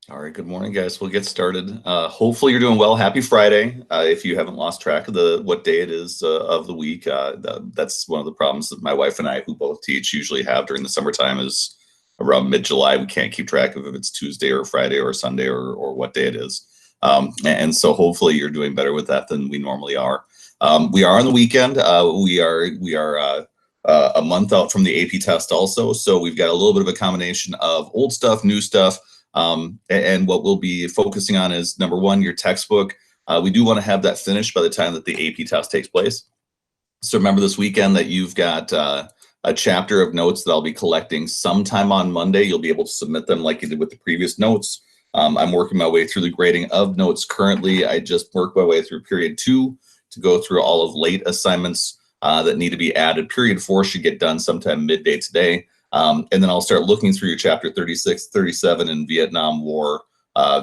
All right, good morning, guys. We'll get started. Hopefully, you're doing well. Happy Friday. If you haven't lost track of what day it is of the week, that's one of the problems that my wife and I, who both teach, usually have during the summertime. Is around mid-July, we can't keep track of if it's Tuesday or Friday or Sunday or what day it is. And so, hopefully, you're doing better with that than we normally are. We are on the weekend. We are a month out from the AP test, also. So we've got a little bit of a combination of old stuff, new stuff. And what we'll be focusing on is, number one, your textbook. We do want to have that finished by the time that the AP test takes place. So remember this weekend that you've got a chapter of notes that I'll be collecting sometime on Monday. You'll be able to submit them like you did with the previous notes. I'm working my way through the grading of notes currently. I just worked my way through period 2 to go through all of late assignments that need to be added. Period 4 should get done sometime midday today. And then I'll start looking through your chapter 36, 37 and Vietnam War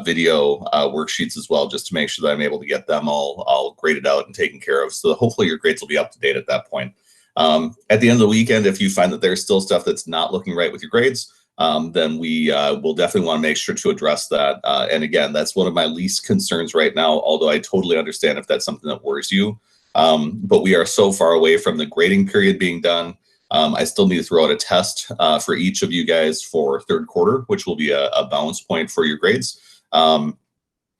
video worksheets as well, just to make sure that I'm able to get them all graded out and taken care of. So hopefully your grades will be up to date at that point. At the end of the weekend, if you find that there's still stuff that's not looking right with your grades, then we will definitely want to make sure to address that. And again, that's one of my least concerns right now, although I totally understand if that's something that worries you. But we are so far away from the grading period being done. I still need to throw out a test for each of you guys for third quarter, which will be a balance point for your grades. But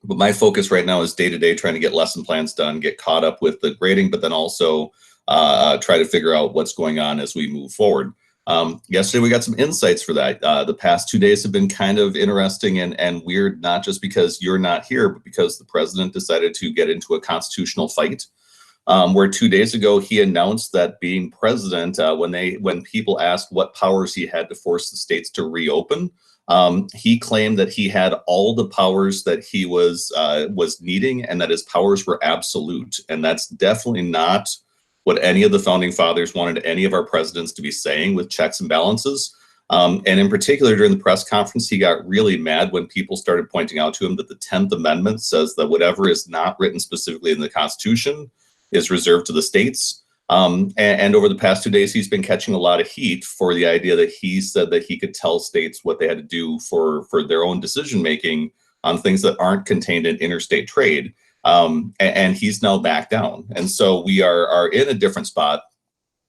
my focus right now is day to day trying to get lesson plans done, get caught up with the grading, but then also try to figure out what's going on as we move forward. Yesterday, we got some insights for that. The past 2 days have been kind of interesting and weird, not just because you're not here, but because the president decided to get into a constitutional fight. Where 2 days ago he announced that being president, when people asked what powers he had to force the states to reopen, he claimed that he had all the powers that he was needing, and that his powers were absolute. And that's definitely not what any of the founding fathers wanted any of our presidents to be saying, with checks and balances. And in particular, during the press conference, he got really mad when people started pointing out to him that the 10th Amendment says that whatever is not written specifically in the Constitution is reserved to the states. And over the past 2 days, he's been catching a lot of heat for the idea that he said that he could tell states what they had to do for their own decision making on things that aren't contained in interstate trade. And he's now back down. And so we are in a different spot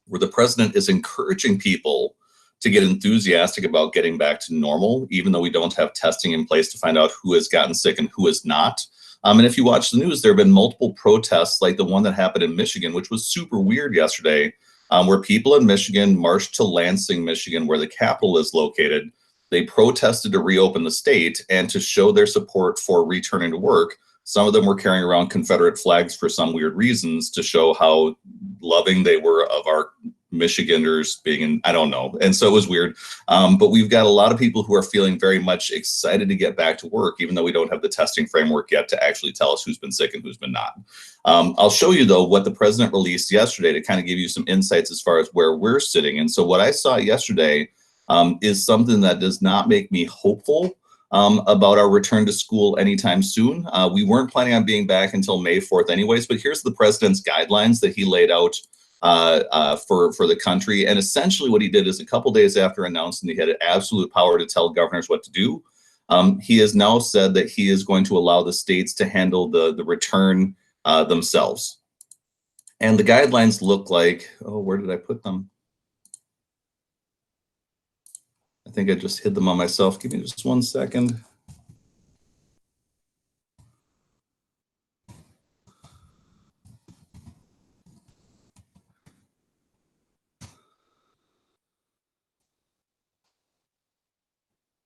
where the president is encouraging people to get enthusiastic about getting back to normal, even though we don't have testing in place to find out who has gotten sick and who has not. And if you watch the news, there have been multiple protests, like the one that happened in Michigan, which was super weird yesterday, where people in Michigan marched to Lansing, Michigan, where the capital is located. They protested to reopen the state and to show their support for returning to work. Some of them were carrying around Confederate flags for some weird reasons to show how loving they were of our Michiganders being in, I don't know. And so it was weird. But we've got a lot of people who are feeling very much excited to get back to work, even though we don't have the testing framework yet to actually tell us who's been sick and who's been not. I'll show you, though, what the president released yesterday to kind of give you some insights as far as where we're sitting. And so what I saw yesterday is something that does not make me hopeful about our return to school anytime soon. We weren't planning on being back until May 4th anyways, but here's the president's guidelines that he laid out for the country. And essentially what he did is, a couple days after announcing that he had absolute power to tell governors what to do, he has now said that he is going to allow the states to handle the return themselves. And the guidelines look like, oh, where did I put them? I think I just hid them on myself. Give me just 1 second.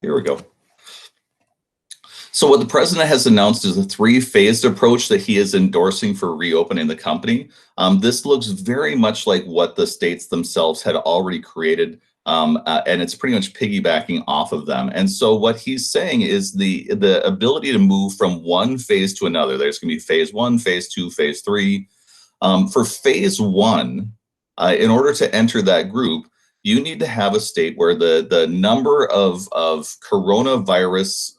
Here we go. So what the president has announced is a 3-phased approach that he is endorsing for reopening the company. This looks very much like what the states themselves had already created, and it's pretty much piggybacking off of them. And so what he's saying is the ability to move from one phase to another. There's going to be phase 1, phase 2, phase 3. For phase 1, in order to enter that group, you need to have a state where the number of coronavirus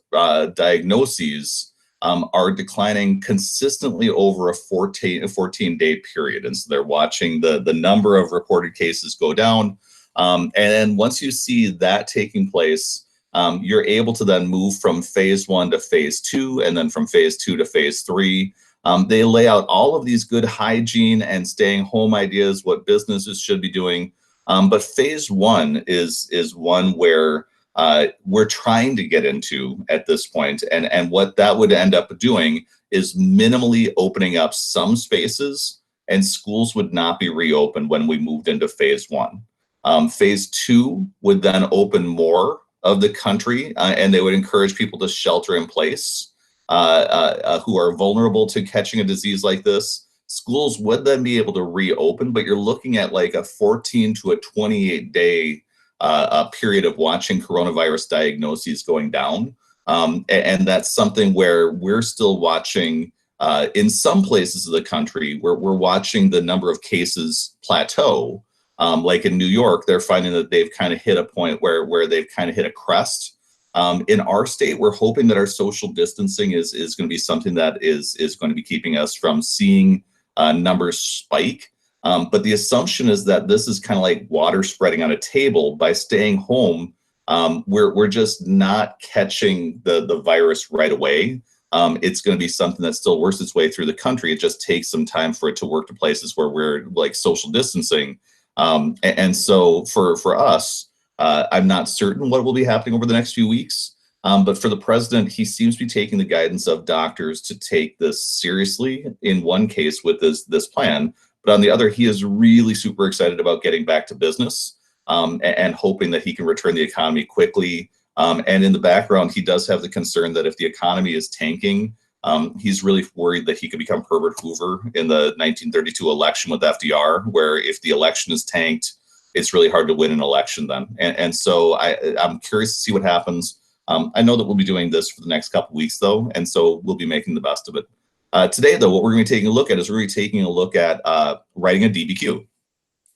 diagnoses are declining consistently over a 14-day period. And so they're watching the number of reported cases go down. And then once you see that taking place, you're able to then move from phase 1 to phase 2, and then from phase 2 to phase 3. They lay out all of these good hygiene and staying home ideas, what businesses should be doing. But phase 1 is one where we're trying to get into at this point, and what that would end up doing is minimally opening up some spaces, and schools would not be reopened when we moved into phase 1. Phase 2 would then open more of the country, and they would encourage people to shelter in place who are vulnerable to catching a disease like this. Schools would then be able to reopen, but you're looking at like a 14 to a 28-day period of watching coronavirus diagnoses going down. And that's something where we're still watching in some places of the country where we're watching the number of cases plateau. Like in New York, they're finding that they've kind of hit a point where they've kind of hit a crest. In our state, we're hoping that our social distancing is going to be something that is going to be keeping us from seeing numbers spike. But the assumption is that this is kind of like water spreading on a table. By staying home, we're just not catching the virus right away. It's going to be something that still works its way through the country. It just takes some time for it to work to places where we're like social distancing. And so for us, I'm not certain what will be happening over the next few weeks. But for the president, he seems to be taking the guidance of doctors to take this seriously in one case with this plan. But on the other, he is really super excited about getting back to business and hoping that he can return the economy quickly. And in the background, he does have the concern that if the economy is tanking, he's really worried that he could become Herbert Hoover in the 1932 election with FDR, where if the election is tanked, it's really hard to win an election then. And so I'm curious to see what happens. I know that we'll be doing this for the next couple of weeks, though, and so we'll be making the best of it. Today, though, what we're going to be taking a look at is we're going to be taking a look at writing a DBQ.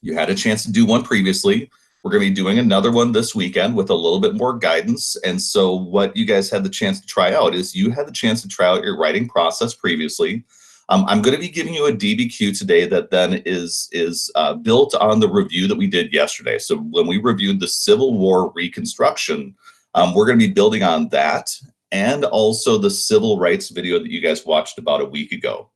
You had a chance to do one previously. We're going to be doing another one this weekend with a little bit more guidance. And so what you guys had the chance to try out is you had the chance to try out your writing process previously. I'm going to be giving you a DBQ today that then is built on the review that we did yesterday. So when we reviewed the Civil War Reconstruction, we're going to be building on that and also the civil rights video that you guys watched about a week ago.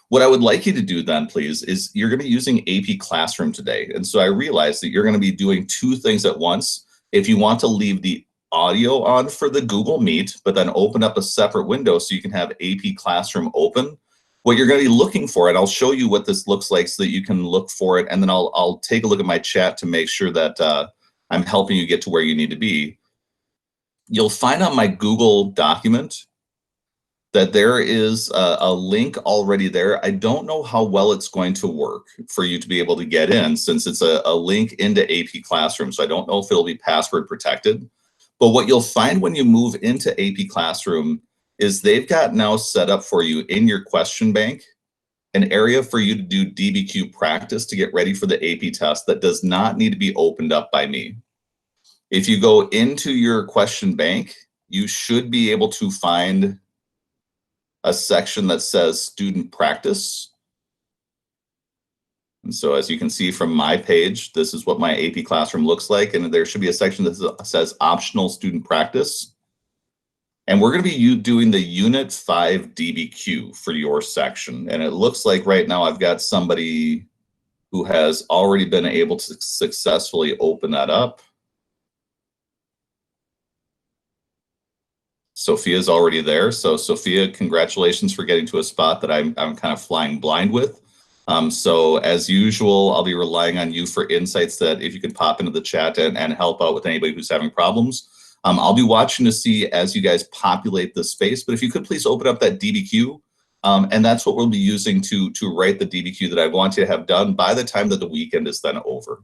What I would like you to do then, please, is you're going to be using AP Classroom today. And so I realize that you're going to be doing two things at once. If you want to leave the audio on for the Google Meet, but then open up a separate window so you can have AP Classroom open, what you're going to be looking for, and I'll show you what this looks like so that you can look for it, and then I'll take a look at my chat to make sure that I'm helping you get to where you need to be. You'll find on my Google document that there is a link already there. I don't know how well it's going to work for you to be able to get in, since it's a link into AP Classroom. So I don't know if it'll be password protected. But what you'll find when you move into AP Classroom is they've got now set up for you in your question bank an area for you to do DBQ practice to get ready for the AP test that does not need to be opened up by me. If you go into your question bank, you should be able to find a section that says student practice. And so as you can see from my page, this is what my AP Classroom looks like. And there should be a section that says optional student practice. And we're going to be doing the Unit 5 DBQ for your section. And it looks like right now I've got somebody who has already been able to successfully open that up. Sophia's already there. So Sophia, congratulations for getting to a spot that I'm kind of flying blind with. So as usual, I'll be relying on you for insights that if you could pop into the chat and help out with anybody who's having problems. I'll be watching to see as you guys populate the space, but if you could please open up that DBQ, and that's what we'll be using to write the DBQ that I want you to have done by the time that the weekend is then over.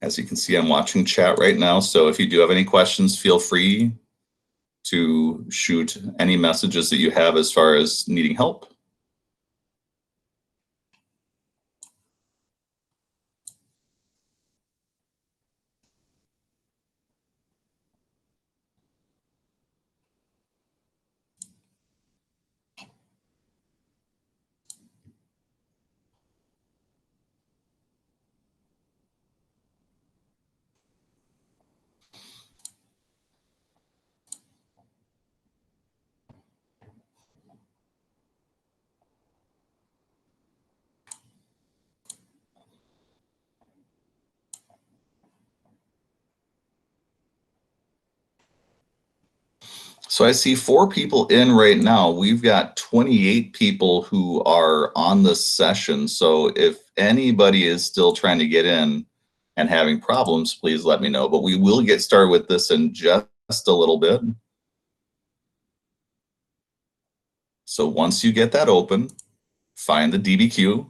As you can see, I'm watching chat right now. So if you do have any questions, feel free to shoot any messages that you have as far as needing help. So I see 4 people in right now. We've got 28 people who are on the session. So if anybody is still trying to get in and having problems, please let me know. But we will get started with this in just a little bit. So once you get that open, find the DBQ.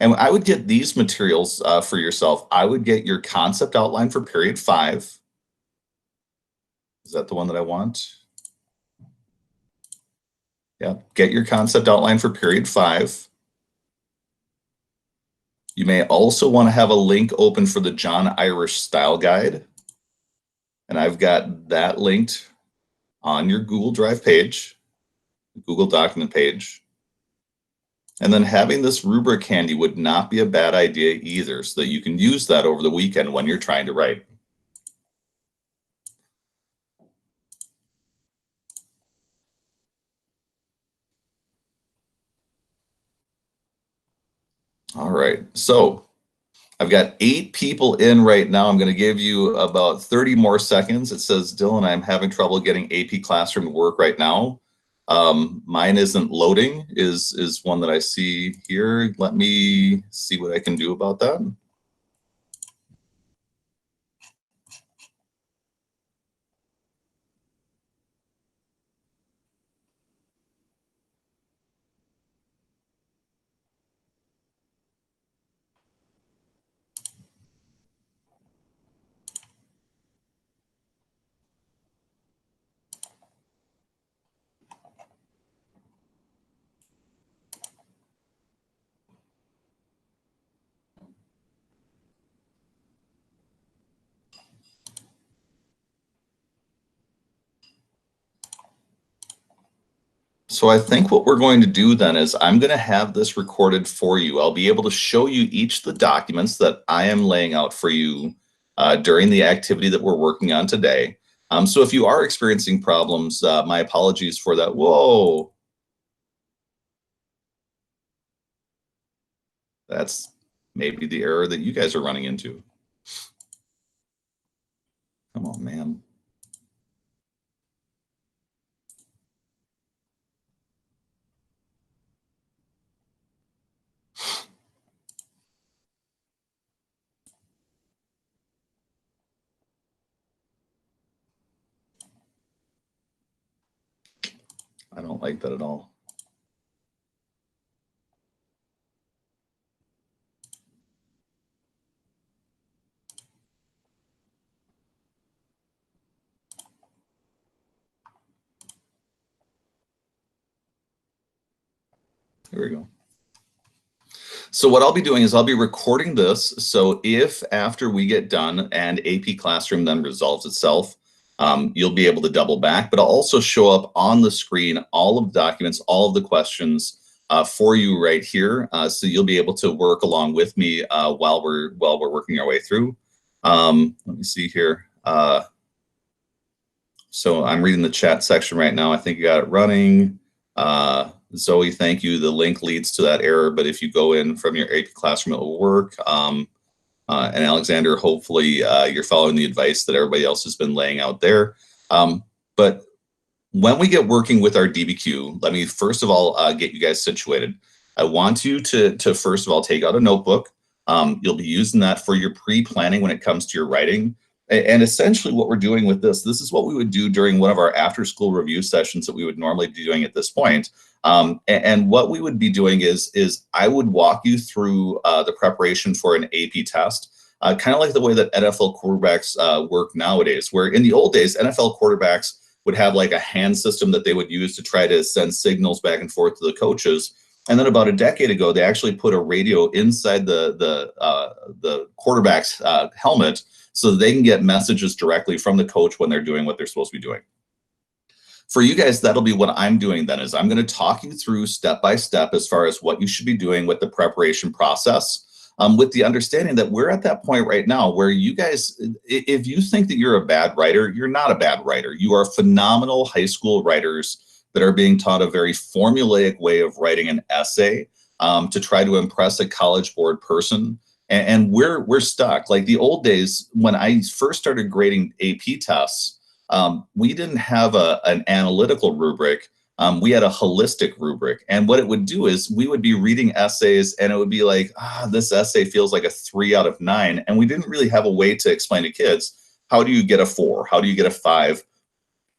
And I would get these materials for yourself. I would get your concept outline for period 5. Is that the one that I want? Yeah, get your concept outline for period 5. You may also want to have a link open for the John Irish Style Guide. And I've got that linked on your Google Drive page, Google document page. And then having this rubric handy would not be a bad idea either, so that you can use that over the weekend when you're trying to write. All right, so I've got 8 people in right now. I'm going to give you about 30 more seconds. It says, Dylan, I'm having trouble getting AP Classroom to work right now. Mine isn't loading is one that I see here. Let me see what I can do about that. So I think what we're going to do then is I'm going to have this recorded for you. I'll be able to show you each of the documents that I am laying out for you during the activity that we're working on today. So if you are experiencing problems, my apologies for that. Whoa. That's maybe the error that you guys are running into. Come on, man. I don't like that at all. Here we go. So what I'll be doing is I'll be recording this. So if after we get done and AP Classroom then resolves itself, you'll be able to double back, but I'll also show up on the screen all of the documents, all of the questions for you right here. So you'll be able to work along with me while we're working our way through. Let me see here. So I'm reading the chat section right now. I think you got it running. Zoe, thank you. The link leads to that error, but if you go in from your AP Classroom, it will work. And Alexander, hopefully you're following the advice that everybody else has been laying out there. But when we get working with our DBQ, let me first of all get you guys situated. I want you to first of all take out a notebook. You'll be using that for your pre-planning when it comes to your writing. And essentially what we're doing with this is what we would do during one of our after-school review sessions that we would normally be doing at this point. And what we would be doing is I would walk you through the preparation for an AP test, kind of like the way that NFL quarterbacks work nowadays, where in the old days, NFL quarterbacks would have like a hand system that they would use to try to send signals back and forth to the coaches. And then about a decade ago, they actually put a radio inside the quarterback's helmet so they can get messages directly from the coach when they're doing what they're supposed to be doing. For you guys, that'll be what I'm doing then is I'm going to talk you through step by step as far as what you should be doing with the preparation process, with the understanding that we're at that point right now where you guys, if you think that you're a bad writer, you're not a bad writer. You are phenomenal high school writers that are being taught a very formulaic way of writing an essay to try to impress a College Board person. And we're stuck. Like the old days when I first started grading AP tests, We didn't have an analytical rubric. We had a holistic rubric. And what it would do is we would be reading essays and it would be like, this essay feels like a 3 out of 9. And we didn't really have a way to explain to kids, how do you get a 4? How do you get a 5?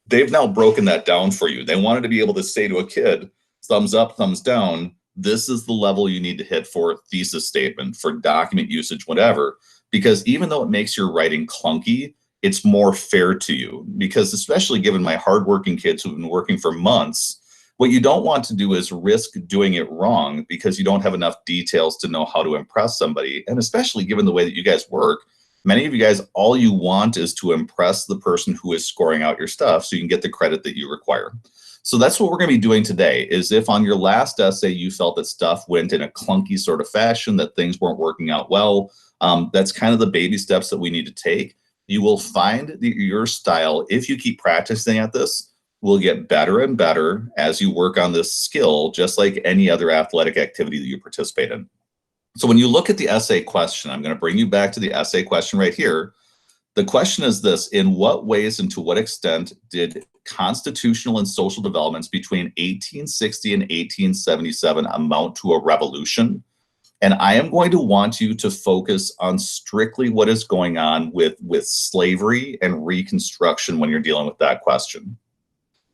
They've now broken that down for you. They wanted to be able to say to a kid, thumbs up, thumbs down, this is the level you need to hit for thesis statement, for document usage, whatever. Because even though it makes your writing clunky, it's more fair to you. Because especially given my hardworking kids who've been working for months, what you don't want to do is risk doing it wrong because you don't have enough details to know how to impress somebody. And especially given the way that you guys work, many of you guys, all you want is to impress the person who is scoring out your stuff so you can get the credit that you require. So that's what we're going to be doing today, is if on your last essay you felt that stuff went in a clunky sort of fashion, that things weren't working out well, that's kind of the baby steps that we need to take. You will find that your style, if you keep practicing at this, will get better and better as you work on this skill, just like any other athletic activity that you participate in. So when you look at the essay question, I'm going to bring you back to the essay question right here. The question is this: in what ways and to what extent did constitutional and social developments between 1860 and 1877 amount to a revolution? And I am going to want you to focus on strictly what is going on with slavery and Reconstruction when you're dealing with that question.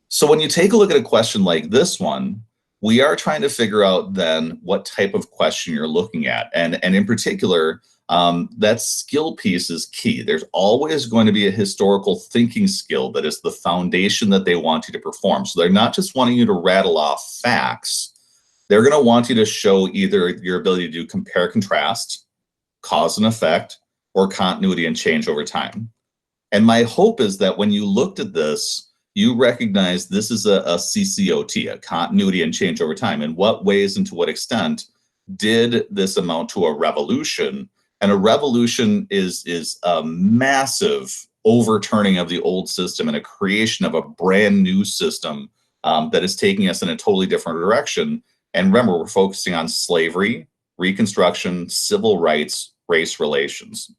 So when you take a look at a question like this one, we are trying to figure out then what type of question you're looking at. And in particular, that skill piece is key. There's always going to be a historical thinking skill that is the foundation that they want you to perform. So they're not just wanting you to rattle off facts. They're going to want you to show either your ability to do compare, contrast, cause and effect, or continuity and change over time. And my hope is that when you looked at this, you recognize this is a CCOT, a continuity and change over time. In what ways and to what extent did this amount to a revolution? And a revolution is a massive overturning of the old system and a creation of a brand new system that is taking us in a totally different direction. And remember, we're focusing on slavery, Reconstruction, civil rights, race relations.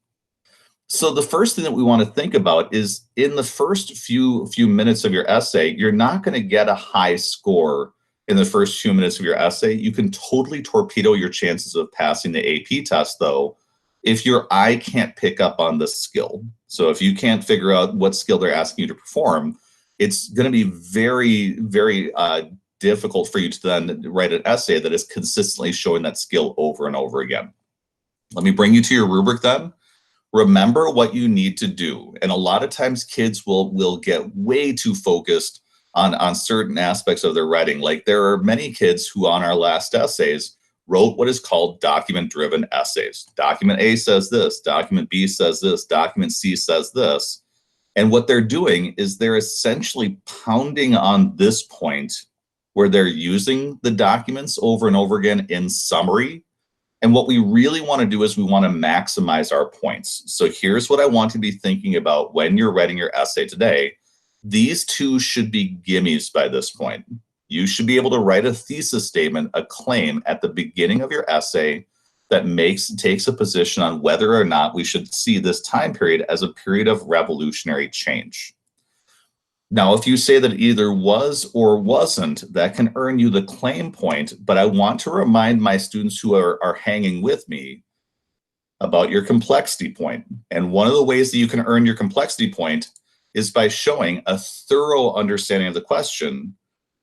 So the first thing that we want to think about is in the first few minutes of your essay, you're not going to get a high score in the first few minutes of your essay. You can totally torpedo your chances of passing the AP test, though, if your eye can't pick up on the skill. So if you can't figure out what skill they're asking you to perform, it's going to be very, very difficult for you to then write an essay that is consistently showing that skill over and over again. Let me bring you to your rubric then. Remember what you need to do. And a lot of times kids will get way too focused on certain aspects of their writing. Like there are many kids who on our last essays wrote what is called document-driven essays. Document A says this, document B says this, document C says this. And what they're doing is they're essentially pounding on this point where they're using the documents over and over again in summary. And what we really want to do is we want to maximize our points. So here's what I want to be thinking about when you're writing your essay today. These two should be gimmies by this point. You should be able to write a thesis statement, a claim at the beginning of your essay that takes a position on whether or not we should see this time period as a period of revolutionary change. Now, if you say that it either was or wasn't, that can earn you the claim point, but I want to remind my students who are hanging with me about your complexity point. And one of the ways that you can earn your complexity point is by showing a thorough understanding of the question.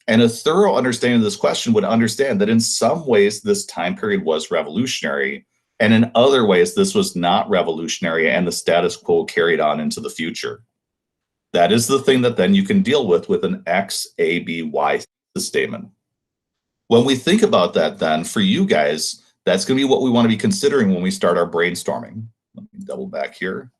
And a thorough understanding of this question would understand that in some ways this time period was revolutionary, and in other ways this was not revolutionary and the status quo carried on into the future. That is the thing that then you can deal with an X, A, B, Y statement. When we think about that then, for you guys, that's going to be what we want to be considering when we start our brainstorming. Let me double back here.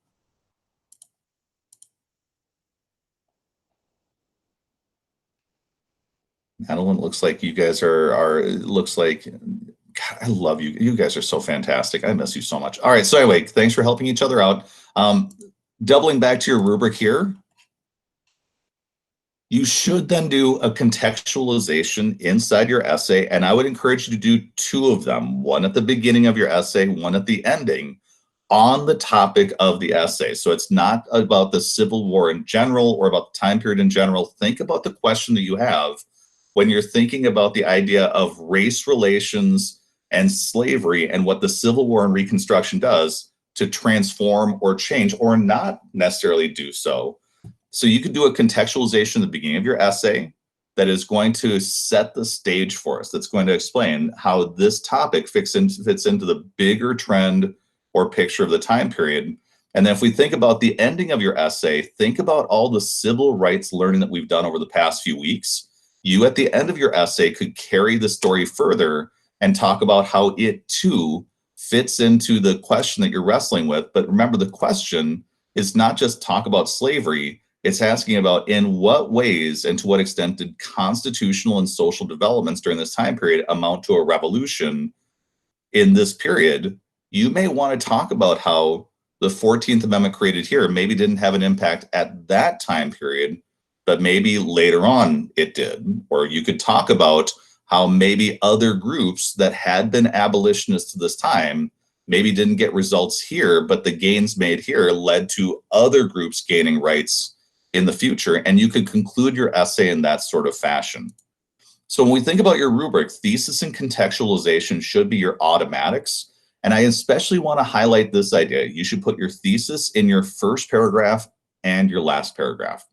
Madeline, looks like you guys looks like, God, I love you. You guys are so fantastic. I miss you so much. All right, so anyway, thanks for helping each other out. Doubling back to your rubric here, you should then do a contextualization inside your essay, and I would encourage you to do two of them, one at the beginning of your essay, one at the ending. on the topic of the essay. So it's not about the Civil War in general or about the time period in general. Think about the question that you have when you're thinking about the idea of race relations and slavery and what the Civil War and Reconstruction does to transform or change or not necessarily do so. So you could do a contextualization at the beginning of your essay that is going to set the stage for us, that's going to explain how this topic fits into the bigger trend or picture of the time period. And then if we think about the ending of your essay, think about all the civil rights learning that we've done over the past few weeks. You, at the end of your essay, could carry the story further and talk about how it too fits into the question that you're wrestling with. But remember, the question is not just talk about slavery, it's asking about in what ways and to what extent did constitutional and social developments during this time period amount to a revolution in this period. You may want to talk about how the 14th Amendment created here maybe didn't have an impact at that time period, but maybe later on it did. Or you could talk about how maybe other groups that had been abolitionists to this time maybe didn't get results here, but the gains made here led to other groups gaining rights in the future. And you could conclude your essay in that sort of fashion. So when we think about your rubric, thesis and contextualization should be your automatics. And I especially want to highlight this idea. You should put your thesis in your first paragraph and your last paragraph.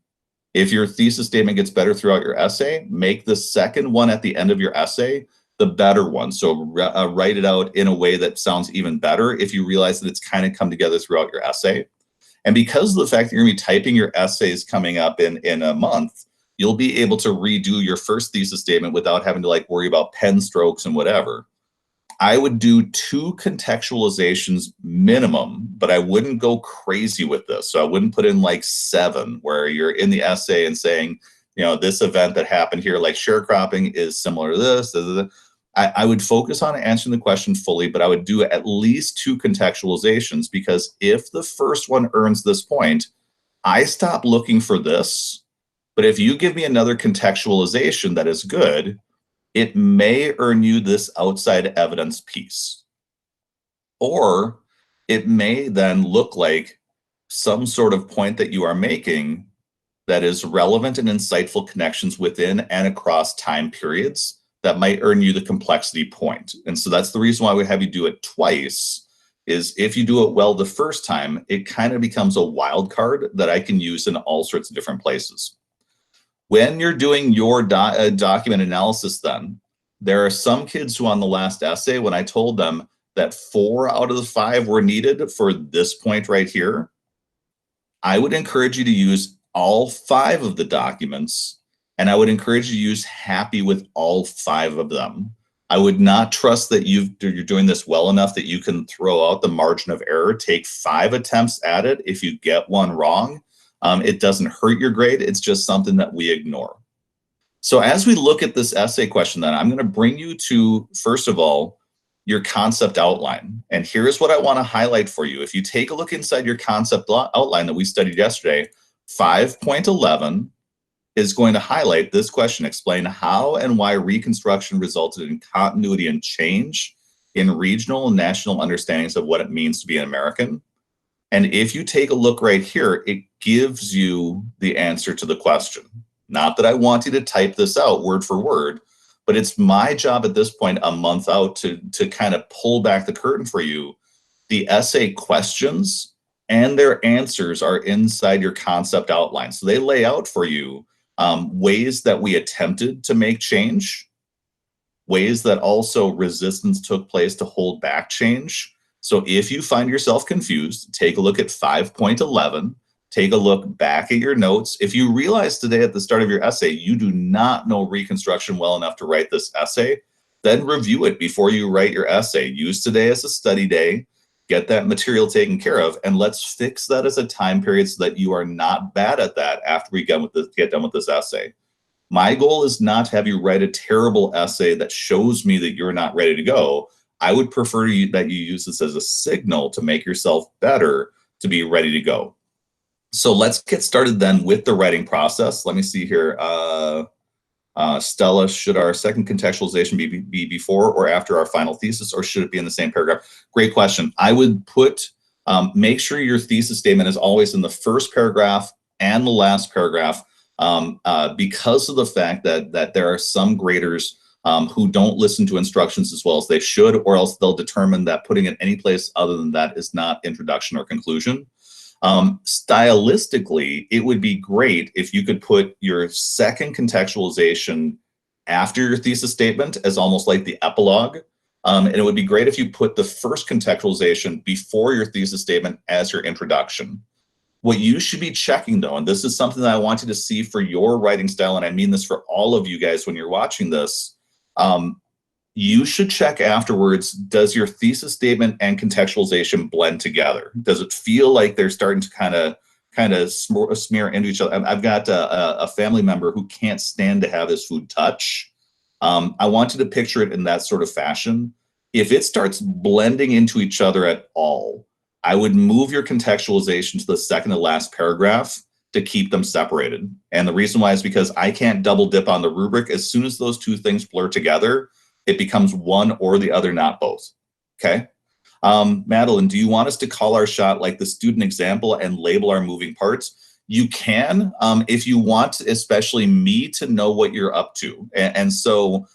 If your thesis statement gets better throughout your essay, make the second one at the end of your essay the better one. So write it out in a way that sounds even better if you realize that it's kind of come together throughout your essay. And because of the fact that you're going to be typing your essays coming up in a month, you'll be able to redo your first thesis statement without having to like worry about pen strokes and whatever. I would do 2 contextualizations minimum, but I wouldn't go crazy with this. So I wouldn't put in like 7 where you're in the essay and saying, you know, this event that happened here, like sharecropping, is similar to this. I would focus on answering the question fully, but I would do at least 2 contextualizations, because if the first one earns this point, I stop looking for this. But if you give me another contextualization that is good, it may earn you this outside evidence piece. Or it may then look like some sort of point that you are making that is relevant and insightful connections within and across time periods that might earn you the complexity point. And so that's the reason why we have you do it twice, is if you do it well the first time, it kind of becomes a wild card that I can use in all sorts of different places. When you're doing your document analysis, then there are some kids who on the last essay, when I told them that 4 out of the 5 were needed for this point right here, I would encourage you to use all 5 of the documents, and I would encourage you to use happy with all 5 of them. I would not trust that you're doing this well enough that you can throw out the margin of error, take 5 attempts at it. If you get one wrong, it doesn't hurt your grade. It's just something that we ignore. So as we look at this essay question, then I'm going to bring you to, first of all, your concept outline. And here's what I want to highlight for you. If you take a look inside your concept outline that we studied yesterday, 5.11 is going to highlight this question: explain how and why Reconstruction resulted in continuity and change in regional and national understandings of what it means to be an American. And if you take a look right here, it gives you the answer to the question. Not that I want you to type this out word for word, but it's my job at this point, a month out, to kind of pull back the curtain for you. The essay questions and their answers are inside your concept outline. So they lay out for you ways that we attempted to make change, ways that also resistance took place to hold back change. So if you find yourself confused, take a look at 5.11, take a look back at your notes. If you realize today at the start of your essay, you do not know Reconstruction well enough to write this essay, then review it before you write your essay. Use today as a study day, get that material taken care of, and let's fix that as a time period so that you are not bad at that after we get done with this essay. My goal is not to have you write a terrible essay that shows me that you're not ready to go. I would prefer that you use this as a signal to make yourself better to be ready to go. So let's get started then with the writing process. Let me see here. Stella, should our second contextualization be before or after our final thesis, or should it be in the same paragraph? Great question. I would put Make sure your thesis statement is always in the first paragraph and the last paragraph, because of the fact that there are some graders who don't listen to instructions as well as they should, or else they'll determine that putting it any place other than that is not introduction or conclusion. Stylistically, it would be great if you could put your second contextualization after your thesis statement as almost like the epilogue. And it would be great if you put the first contextualization before your thesis statement as your introduction. What you should be checking though, and this is something that I want you to see for your writing style, and I mean this for all of you guys when you're watching this, you should check afterwards, does your thesis statement and contextualization blend together? Does it feel like they're starting to kind of smear into each other? I've got a family member who can't stand to have his food touch. I want you to picture it in that sort of fashion. If it starts blending into each other at all, I would move your contextualization to the second to last paragraph to keep them separated. And the reason why is because I can't double dip on the rubric. As soon as those two things blur together, it becomes one or the other, not both. Okay. Madeline, do you want us to call our shot like the student example and label our moving parts? You can, if you want, especially me to know what you're up to. And so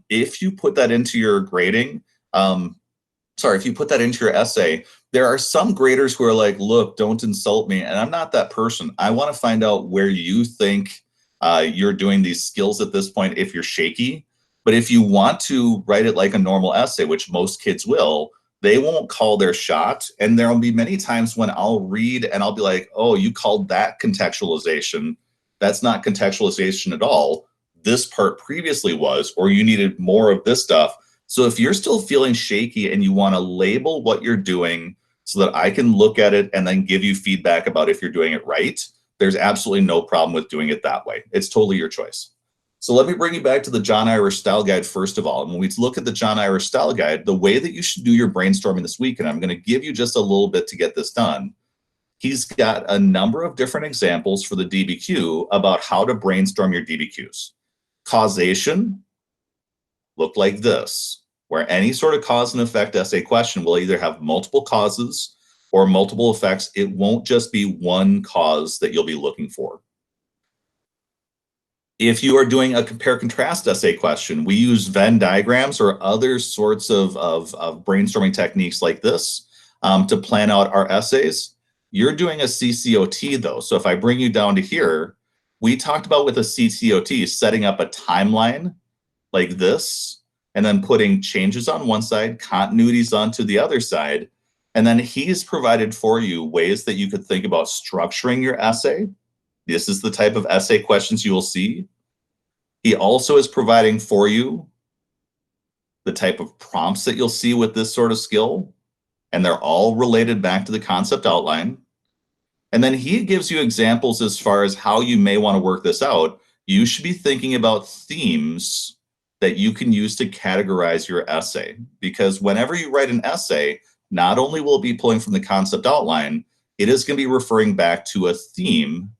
if you put that into your grading, if you put that into your essay, there are some graders who are like, look, don't insult me. And I'm not that person. I want to find out where you think you're doing these skills at this point if you're shaky. But if you want to write it like a normal essay, which most kids will, they won't call their shot. And there will be many times when I'll read and I'll be like, oh, you called that contextualization. That's not contextualization at all. This part previously was, or you needed more of this stuff. So if you're still feeling shaky and you want to label what you're doing so that I can look at it and then give you feedback about if you're doing it right, there's absolutely no problem with doing it that way. It's totally your choice. So let me bring you back to the John Irish Style Guide first of all. And when we look at the John Irish Style Guide, the way that you should do your brainstorming this week, and I'm going to give you just a little bit to get this done, he's got a number of different examples for the DBQ about how to brainstorm your DBQs. Causation look like this, where any sort of cause and effect essay question will either have multiple causes or multiple effects. It won't just be one cause that you'll be looking for. If you are doing a compare-contrast essay question, we use Venn diagrams or other sorts of brainstorming techniques like this to plan out our essays. You're doing a CCOT though. So if I bring you down to here, we talked about with a CCOT, setting up a timeline like this, and then putting changes on one side, continuities onto the other side. And then he's provided for you ways that you could think about structuring your essay. This is the type of essay questions you will see. He also is providing for you the type of prompts that you'll see with this sort of skill, and they're all related back to the concept outline. And then he gives you examples as far as how you may want to work this out. You should be thinking about themes that you can use to categorize your essay, because whenever you write an essay, not only will it be pulling from the concept outline, it is going to be referring back to a theme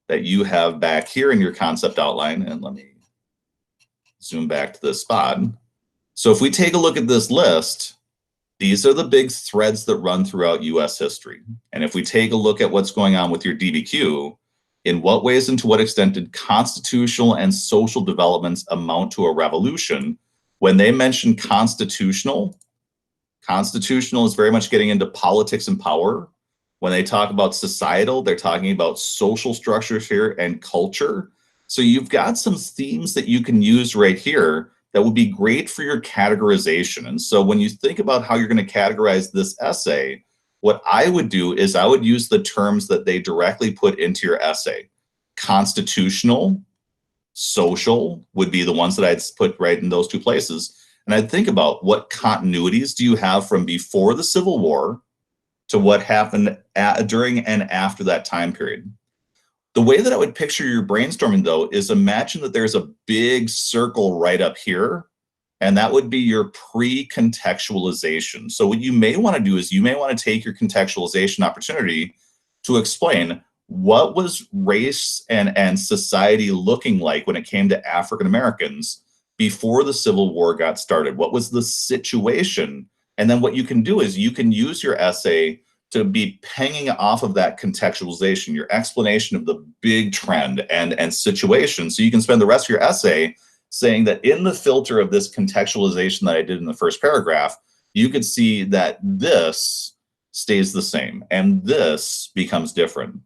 that you have back here in your concept outline. And let me zoom back to this spot. So if we take a look at this list, these are the big threads that run throughout US history. And if we take a look at what's going on with your DBQ, in what ways and to what extent did constitutional and social developments amount to a revolution? When they mention constitutional is very much getting into politics and power. When they talk about societal, they're talking about social structures here and culture. So you've got some themes that you can use right here that would be great for your categorization. And so when you think about how you're going to categorize this essay, what I would do is I would use the terms that they directly put into your essay. Constitutional, social would be the ones that I'd put right in those two places. And I'd think about what continuities do you have from before the Civil War to what happened during and after that time period. The way that I would picture your brainstorming, though, is imagine that there's a big circle right up here, and that would be your pre-contextualization. So what you may want to do is you may want to take your contextualization opportunity to explain what was race and society looking like when it came to African Americans before the Civil War got started. What was the situation? And then what you can do is you can use your essay to be pinging off of that contextualization, your explanation of the big trend and situation. So you can spend the rest of your essay saying that in the filter of this contextualization that I did in the first paragraph, you could see that this stays the same and this becomes different.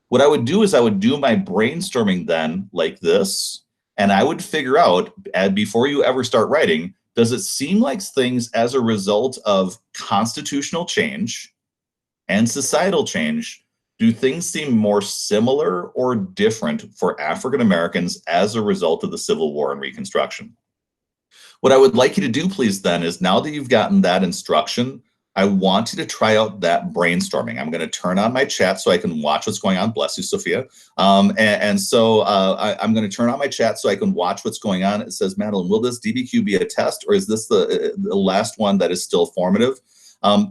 What I would do is I would do my brainstorming then like this, and I would figure out, before you ever start writing, does it seem like things as a result of constitutional change and societal change, do things seem more similar or different for African Americans as a result of the Civil War and Reconstruction? What I would like you to do, please, then, is now that you've gotten that instruction, I want you to try out that brainstorming. I'm going to turn on my chat so I can watch what's going on. Bless you, Sophia. I'm going to turn on my chat so I can watch what's going on. It says, Madeline, will this DBQ be a test, or is this the last one that is still formative?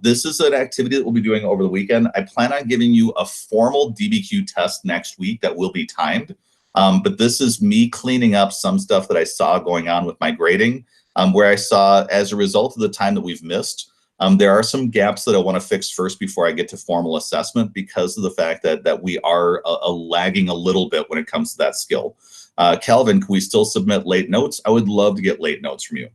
This is an activity that we'll be doing over the weekend. I plan on giving you a formal DBQ test next week that will be timed. But this is me cleaning up some stuff that I saw going on with my grading, where I saw, as a result of the time that we've missed, there are some gaps that I want to fix first before I get to formal assessment, because of the fact that we are lagging a little bit when it comes to that skill. Calvin, can we still submit late notes? I would love to get late notes from you.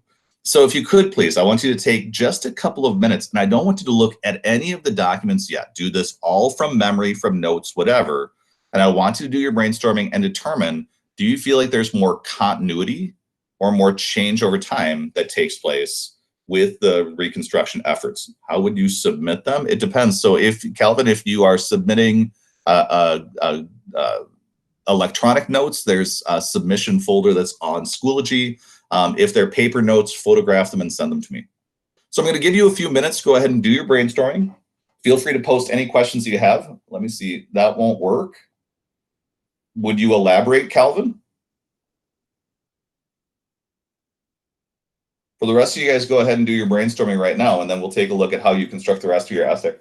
So if you could, please, I want you to take just a couple of minutes, and I don't want you to look at any of the documents yet. Do this all from memory, from notes, whatever. And I want you to do your brainstorming and determine, do you feel like there's more continuity or more change over time that takes place with the reconstruction efforts? How would you submit them? It depends. So if, Calvin, if you are submitting electronic notes, there's a submission folder that's on Schoology. If they're paper notes, photograph them and send them to me. So I'm going to give you a few minutes to go ahead and do your brainstorming. Feel free to post any questions you have. Let me see. That won't work. Would you elaborate, Calvin? For the rest of you guys, go ahead and do your brainstorming right now, and then we'll take a look at how you construct the rest of your essay.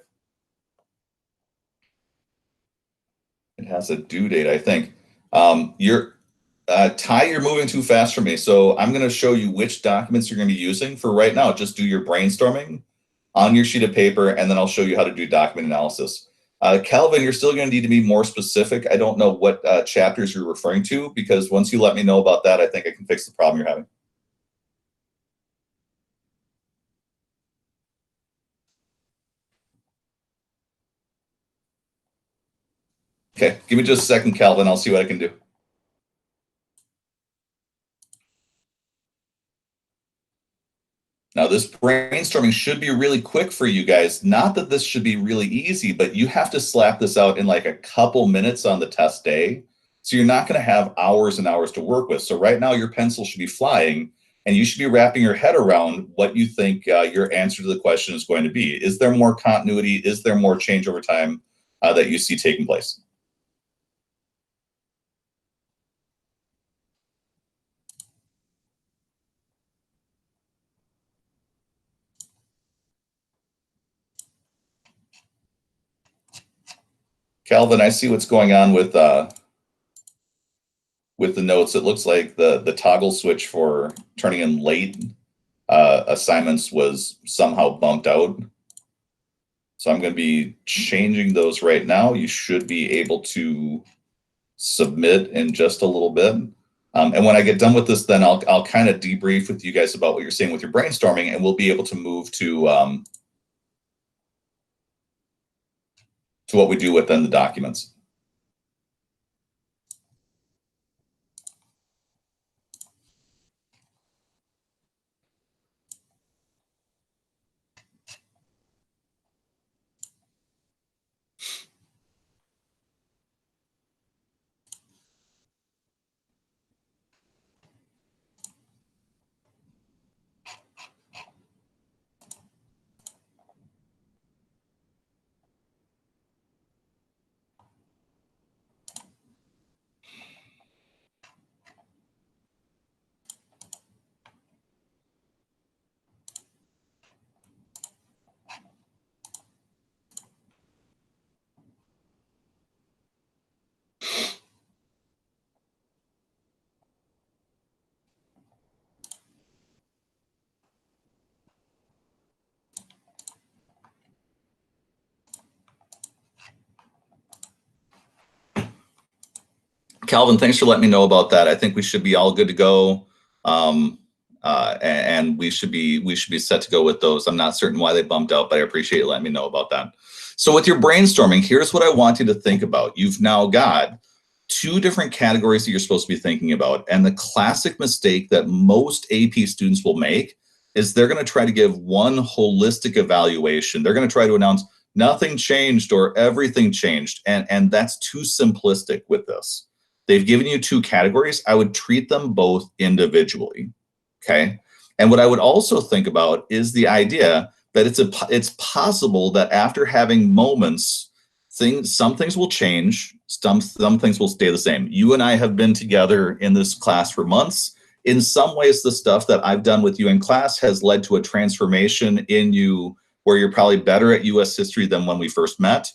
It has a due date, I think. Ty, you're moving too fast for me. So I'm going to show you which documents you're going to be using. For right now, just do your brainstorming on your sheet of paper, and then I'll show you how to do document analysis. Calvin, you're still going to need to be more specific. I don't know what chapters you're referring to, because once you let me know about that, I think I can fix the problem you're having. Okay, give me just a second, Calvin. I'll see what I can do. Now, this brainstorming should be really quick for you guys. Not that this should be really easy, but you have to slap this out in like a couple minutes on the test day. So you're not going to have hours and hours to work with. So right now, your pencil should be flying, and you should be wrapping your head around what you think your answer to the question is going to be. Is there more continuity? Is there more change over time that you see taking place? Calvin, I see what's going on with the notes. It looks like the toggle switch for turning in late assignments was somehow bumped out. So I'm going to be changing those right now. You should be able to submit in just a little bit. And when I get done with this, then I'll kind of debrief with you guys about what you're seeing with your brainstorming, and we'll be able to move to what we do within the documents. Calvin, thanks for letting me know about that. I think we should be all good to go. And we should be set to go with those. I'm not certain why they bumped out, but I appreciate you letting me know about that. So with your brainstorming, here's what I want you to think about. You've now got two different categories that you're supposed to be thinking about. And the classic mistake that most AP students will make is they're going to try to give one holistic evaluation. They're going to try to announce nothing changed or everything changed. And that's too simplistic with this. They've given you two categories. I would treat them both individually. Okay. And what I would also think about is the idea that it's possible that after having moments, some things will change, some things will stay the same. You and I have been together in this class for months. In some ways, the stuff that I've done with you in class has led to a transformation in you where you're probably better at US history than when we first met.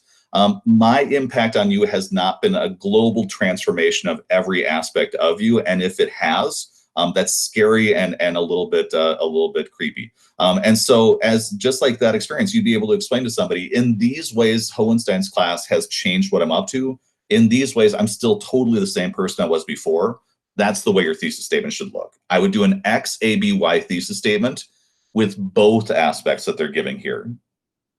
My impact on you has not been a global transformation of every aspect of you. And if it has, that's scary and a little bit creepy. And so as just like that experience, you'd be able to explain to somebody, in these ways, Hohenstein's class has changed what I'm up to. In these ways, I'm still totally the same person I was before. That's the way your thesis statement should look. I would do an X, A, B, Y thesis statement with both aspects that they're giving here.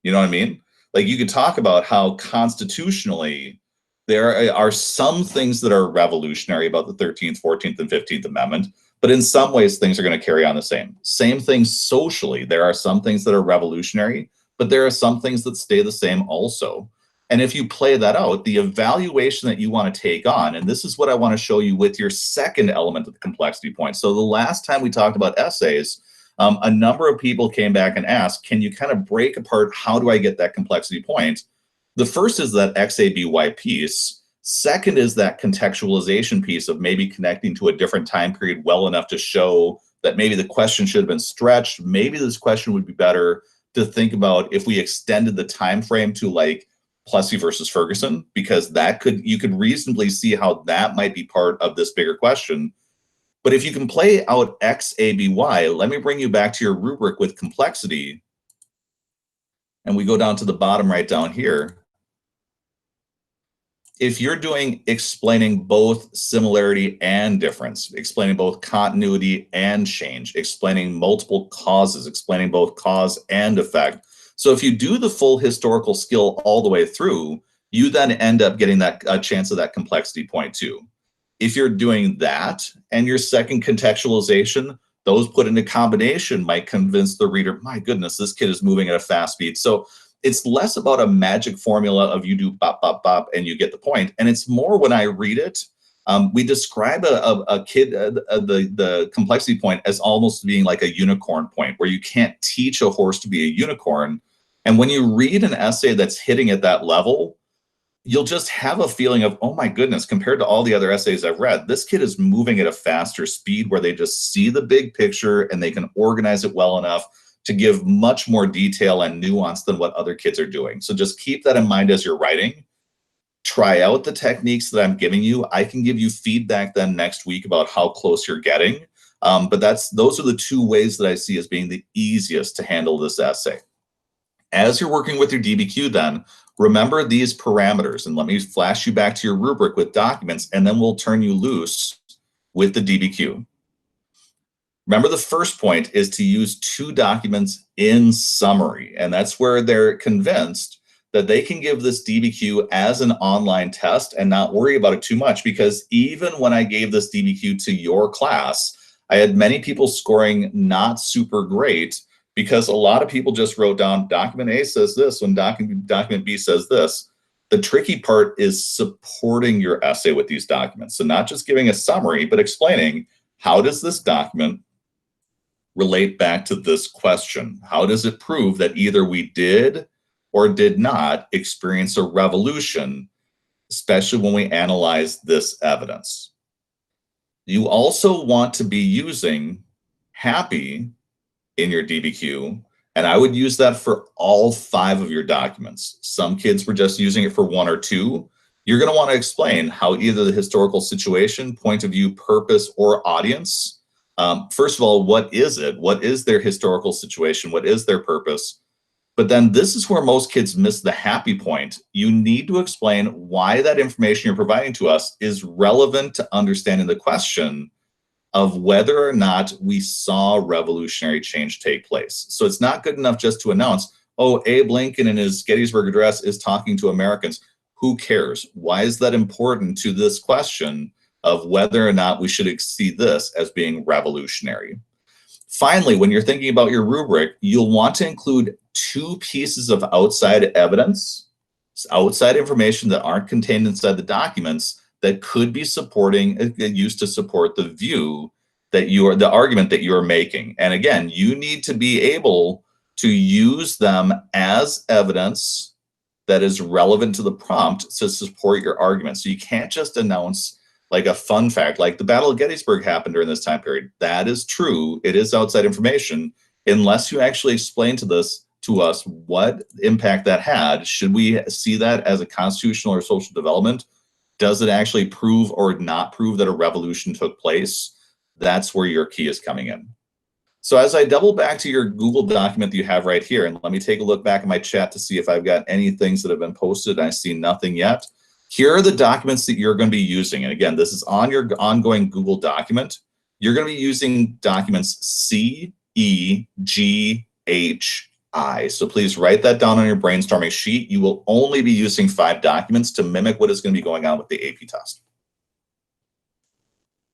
You know what I mean? Like, you could talk about how constitutionally there are some things that are revolutionary about the 13th, 14th, and 15th Amendment, but in some ways things are going to carry on the same. Same thing socially. There are some things that are revolutionary, but there are some things that stay the same also. And if you play that out, the evaluation that you want to take on, and this is what I want to show you with your second element of the complexity point. So the last time we talked about essays, a number of people came back and asked, can you kind of break apart, how do I get that complexity point? The first is that XABY piece. Second is that contextualization piece of maybe connecting to a different time period well enough to show that maybe the question should have been stretched. Maybe this question would be better to think about if we extended the time frame to like Plessy versus Ferguson, because you could reasonably see how that might be part of this bigger question. But if you can play out XABY, let me bring you back to your rubric with complexity. And we go down to the bottom right down here. If you're doing explaining both similarity and difference, explaining both continuity and change, explaining multiple causes, explaining both cause and effect. So if you do the full historical skill all the way through, you then end up getting that a chance of that complexity point too. If you're doing that and your second contextualization, those put into combination might convince the reader, my goodness, this kid is moving at a fast speed. So it's less about a magic formula of you do bop, bop, bop, and you get the point. And it's more when I read it, we describe a kid, the complexity point as almost being like a unicorn point, where you can't teach a horse to be a unicorn. And when you read an essay that's hitting at that level, you'll just have a feeling of, oh my goodness, compared to all the other essays I've read, this kid is moving at a faster speed where they just see the big picture and they can organize it well enough to give much more detail and nuance than what other kids are doing. So just keep that in mind as you're writing. Try out the techniques that I'm giving you. I can give you feedback then next week about how close you're getting. But those are the two ways that I see as being the easiest to handle this essay. As you're working with your DBQ then, remember these parameters, and let me flash you back to your rubric with documents, and then we'll turn you loose with the DBQ. Remember, the first point is to use two documents in summary, and that's where they're convinced that they can give this DBQ as an online test and not worry about it too much, because even when I gave this DBQ to your class, I had many people scoring not super great because a lot of people just wrote down document A says this when document B says this. The tricky part is supporting your essay with these documents. So not just giving a summary, but explaining, how does this document relate back to this question? How does it prove that either we did or did not experience a revolution, especially when we analyze this evidence? You also want to be using happy in your DBQ, and I would use that for all 5 of your documents. Some kids were just using it for 1 or 2. You're going to want to explain how either the historical situation, point of view, purpose, or audience. First of all, what is it? What is their historical situation? What is their purpose? But then this is where most kids miss the happy point. You need to explain why that information you're providing to us is relevant to understanding the question of whether or not we saw revolutionary change take place. So it's not good enough just to announce, oh, Abe Lincoln in his Gettysburg Address is talking to Americans. Who cares? Why is that important to this question of whether or not we should see this as being revolutionary? Finally, when you're thinking about your rubric, you'll want to include two pieces of outside evidence, outside information that aren't contained inside the documents that could be used to support the view that the argument that you're making. And again, you need to be able to use them as evidence that is relevant to the prompt to support your argument. So you can't just announce like a fun fact, like the Battle of Gettysburg happened during this time period. That is true. It is outside information, unless you actually explain to us what impact that had. Should we see that as a constitutional or social development? Does it actually prove or not prove that a revolution took place? That's where your key is coming in. So as I double back to your Google document that you have right here, and let me take a look back at my chat to see if I've got any things that have been posted. I see nothing yet. Here are the documents that you're going to be using. And again, this is on your ongoing Google document. You're going to be using documents C, E, G, H, I. So please write that down on your brainstorming sheet. You will only be using 5 documents to mimic what is going to be going on with the AP test.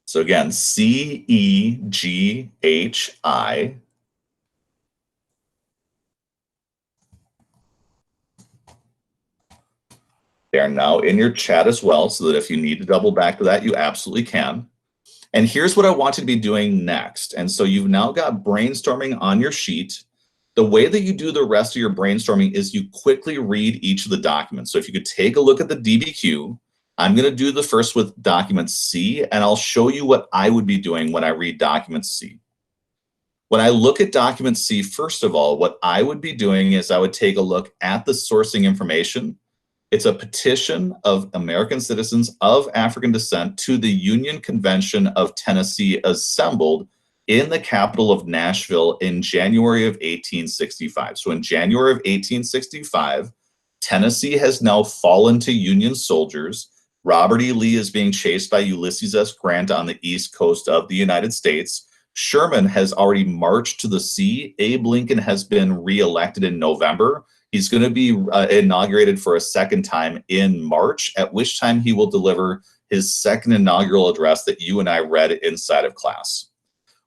So again, C, E, G, H, I. They are now in your chat as well, so that if you need to double back to that, you absolutely can. And here's what I want you to be doing next. And so you've now got brainstorming on your sheet. The way that you do the rest of your brainstorming is you quickly read each of the documents. So if you could take a look at the DBQ, I'm going to do the first with document C, and I'll show you what I would be doing when I read document C. When I look at document C, first of all, what I would be doing is I would take a look at the sourcing information. It's a petition of American citizens of African descent to the Union Convention of Tennessee assembled in the capital of Nashville in January of 1865. So in January of 1865, Tennessee has now fallen to Union soldiers. Robert E. Lee is being chased by Ulysses S. Grant on the east coast of the United States. Sherman has already marched to the sea. Abe Lincoln has been reelected in November. He's going to be inaugurated for a second time in March, at which time he will deliver his second inaugural address that you and I read inside of class.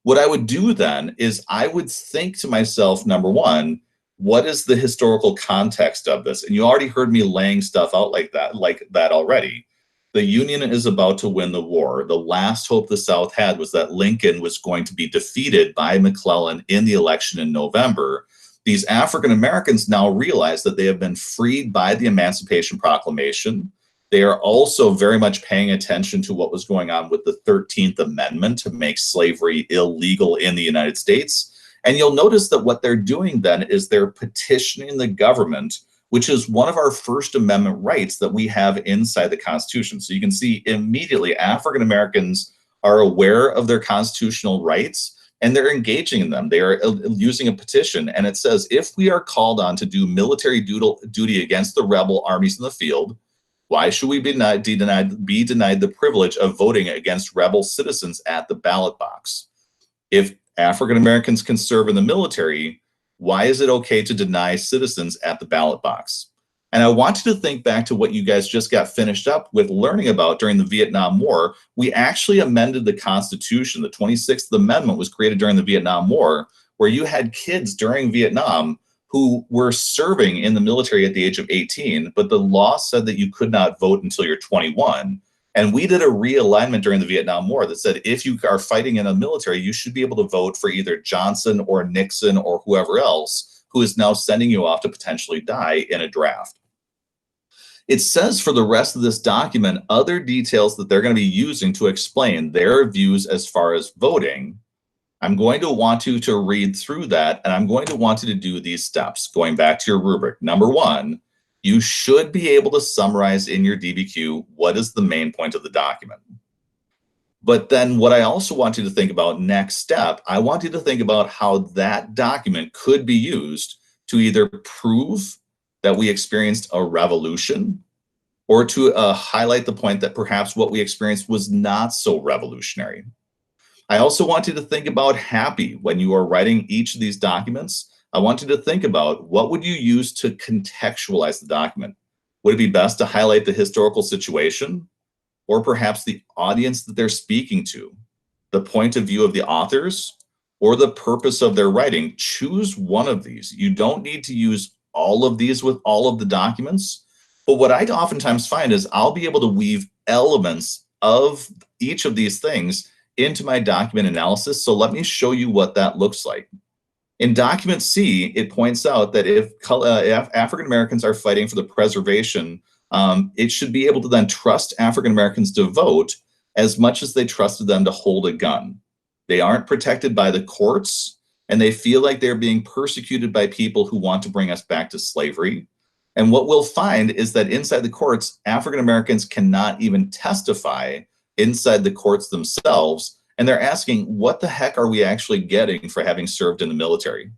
What I would do then is I would think to myself, number one, what is the historical context of this? And you already heard me laying stuff out like that already. The Union is about to win the war. The last hope the South had was that Lincoln was going to be defeated by McClellan in the election in November. These African Americans now realize that they have been freed by the Emancipation Proclamation. They are also very much paying attention to what was going on with the 13th Amendment to make slavery illegal in the United States. And you'll notice that what they're doing then is they're petitioning the government, which is one of our First Amendment rights that we have inside the Constitution. So you can see immediately African Americans are aware of their constitutional rights and they're engaging in them. They are using a petition, and it says, if we are called on to do military duty against the rebel armies in the field, why should we be denied the privilege of voting against rebel citizens at the ballot box? If African Americans can serve in the military, why is it okay to deny citizens at the ballot box? And I want you to think back to what you guys just got finished up with learning about during the Vietnam War. We actually amended the Constitution. The 26th Amendment was created during the Vietnam War, where you had kids during Vietnam who were serving in the military at the age of 18, but the law said that you could not vote until you're 21. And we did a realignment during the Vietnam War that said, if you are fighting in a military, you should be able to vote for either Johnson or Nixon or whoever else who is now sending you off to potentially die in a draft. It says for the rest of this document, other details that they're going to be using to explain their views as far as voting. I'm going to want you to read through that, and I'm going to want you to do these steps. Going back to your rubric, number one, you should be able to summarize in your DBQ what is the main point of the document. But then what I also want you to think about next step, I want you to think about how that document could be used to either prove that we experienced a revolution or to highlight the point that perhaps what we experienced was not so revolutionary. I also want you to think about happy when you are writing each of these documents. I want you to think about what would you use to contextualize the document. Would it be best to highlight the historical situation or perhaps the audience that they're speaking to, the point of view of the authors, or the purpose of their writing? Choose one of these. You don't need to use all of these with all of the documents. But what I oftentimes find is I'll be able to weave elements of each of these things into my document analysis. So let me show you what that looks like. In document C, it points out that if African Americans are fighting for the preservation, it should be able to then trust African Americans to vote as much as they trusted them to hold a gun. They aren't protected by the courts, and they feel like they're being persecuted by people who want to bring us back to slavery. And what we'll find is that inside the courts, African Americans cannot even testify inside the courts themselves. And they're asking, what the heck are we actually getting for having served in the military?